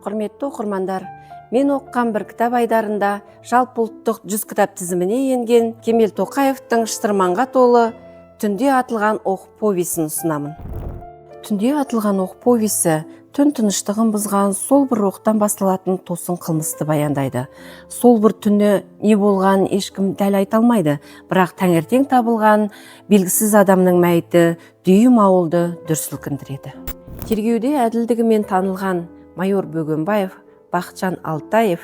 Құрметті оқырмандар, мен оқыған бір кітап айдарында жалпы ұлттық 100 кітап тізіміне енген Кемел Тоқаевтың «Шытырманға толы түнде атылған оқ» повесін ұсынамын. Түнде атылған оқ повесі түн тыныштығын бұзған сол бір оқтан басталатын тосын қылмысты баяндайды. Сол бір түні не болғанын ешкім дәл айта алмайды, бірақ таңертең табылған белгісіз адамның мәйіті дүйім ауылды дүр сілкіндіреді. Тергеуде әділдігімен танылған майор Бөгенбаев, Бақытжан Алтаев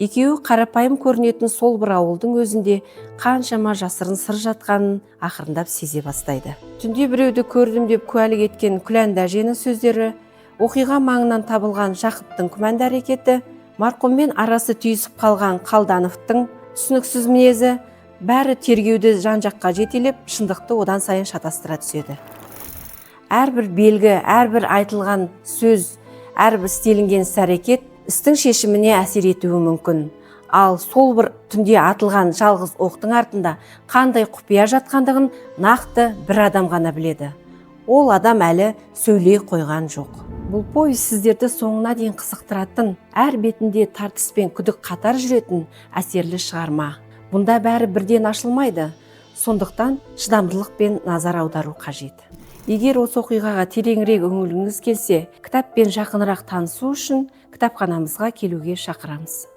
екеуі қарапайым көрінетін сол бір ауылдың өзінде қаншама жасырын сыр жатқанын ақырындап сезе бастайды. Түнде біреуді көрдім деп куәлік еткен Күләнда әженің сөздері, оқиға маңынан табылған Жақыптың күмәнді әрекеті, марқұммен арасы түйісіп қалған Қалдановтың түсініксіз мінезі, бәрі тергеуді жан-жаққа жетелеп, шындықты одан сайын шатастыра түседі. Әрбір белгі, әрбір айтылған сөз, әрбір істелінген іс-әрекет істің шешіміне әсер етуі мүмкін. Ал сол бір түнде атылған жалғыз оқтың артында қандай құпия жатқандығын нақты бір адам ғана біледі. Ол адам әлі сөйлей қойған жоқ. Бұл повесть сіздерді соңына дейін қызықтыратын, әр бетінде тартыс пен күдік қатар жүретін әсерлі шығарма. Бұнда бәрі бірден ашылмайды, сондықтан шыдамдылық пен назар аудару қажет. Егер осы оқиғаға тереңірек үңілгіңіз келсе, кітаппен жақынырақ танысу үшін кітапханамызға келуге шақырамыз.